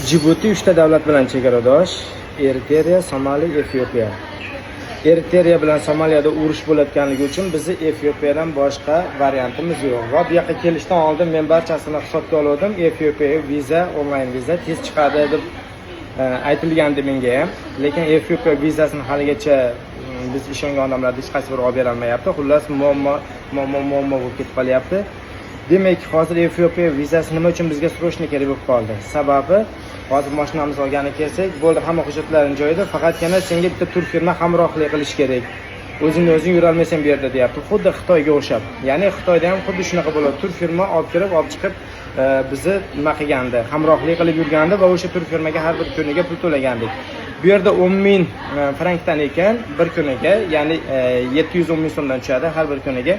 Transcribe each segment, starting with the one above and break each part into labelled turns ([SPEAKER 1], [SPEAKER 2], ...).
[SPEAKER 1] Jibuti 3 ta davlat bilan chegaradosh: Eritriya, Somali, Efiopiya. Eritriya bilan Somaliyada urush bo'layotganligi uchun bizni Efiopiyadan boshqa variantimiz yo'q. Va bu yoqqa kelishdan oldin men barchasini hisobga oldim. Efiopiyaga viza, onlayn viza tez chiqadi deb aytilgandi menga ham. Lekin Efiopiya vizasini haligacha biz ishongan odamlar hech qaysi biri olib bera olmayapti. Xullas muammo bo'lib ketib qolyapti. Demak, hozir Efiopiya vizasi nima uchun bizga srochniy kerak bo'lib qoldi? Sababi, hozir mashinamizni olgani kelsak, bo'ldi, hamma hujjatlaring joyida, faqatgina senga bitta tur firma hamrohlik qilish kerak. O'zing yura olmaysan bu yerda, deyapti. Xuddi Xitoyga o'xshab. Ya'ni Xitoyda ham xuddi shunaqa bo'ladi. Tur firma olib kirib, olib chiqib bizni nima qilgandi, hamrohlik qilib yurgandi va o'sha tur firmaga har bir kuniga pul to'lagandik. Bu yerda 10,000 frankdan ekan bir kuniga, ya'ni 710,000 so'mdan tushadi har bir kuniga.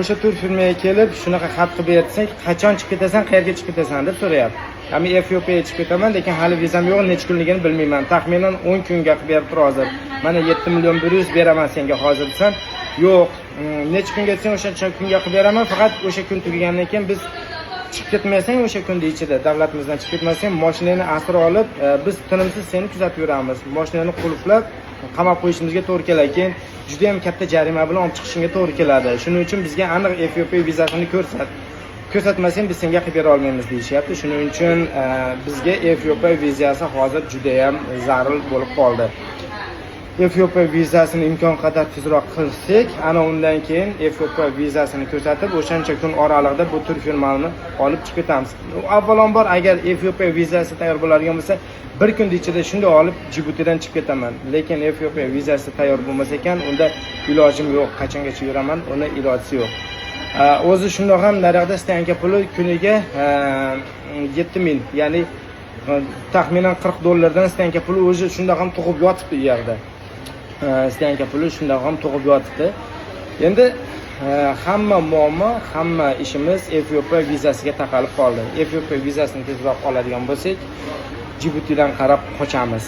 [SPEAKER 1] O'sha tur firmaga kelib, shunaqa xat qilib bersak, qachon chiqib ketasan, qayerga chiqib ketasan deb so'rayapti. Men Efiopiyaga chiqib ketaman, lekin hali vizam yo'q, necha kunligini bilmayman. Taxminan 10 kunga qilib beribdi hozir. Mana 7,100,000 beraman senga hozir desam, yo'q, necha kunga desang o'sha kunga qilib beraman, faqat o'sha kun tugagandan keyin biz chiqib ketmasang, o'sha kunning ichida davlatimizdan chiqib ketmasang, mashinani asir olib, biz tinimsiz seni kuzatib yuramiz. Mashinani qulflab qamab qo'yishimizga to'g'ri keladi. Keyin juda ham katta jarima bilan olib chiqishingga to'g'ri keladi. Shuning uchun bizga aniq Efiopiya vizasini ko'rsatmasang biz senga qilib bera olmaymiz deyishyapti. Shuning uchun bizga Efiopiya vizasi hozir juda ham zarur bo'lib qoldi. Efiopiya vizasini imkon qadar tezroq qilsak, ana undan keyin Efiopiya vizasini ko'rsatib, o'shancha kun oralig'ida bu tur firmani olib chiqib ketamiz. Avvalambor agar Efiopiya vizasi tayyor bo'ladigan bo'lsa, bir kun ichida shunday olib Jibutidan chiqib ketaman. Lekin Efiopiya vizasi tayyor bo'lmasa ekan, unda ilojim yo'q. Qachongacha yuraman, uni iloji yo'q. O'zi shundoq ham naryoqda stanka puli kuniga 7,000, ya'ni taxminan $40 stanka puli o'zi shundoq ham tug'ib yotibdi u yerda. Stanka puli shundoq ham tug'ib yotibdi. Endi hamma ishimiz Efiopiya vizasiga taqalib qoldi. Efiopiya vizasini tezroq oladigan bo'lsak, Jibutidan qarab qochamiz.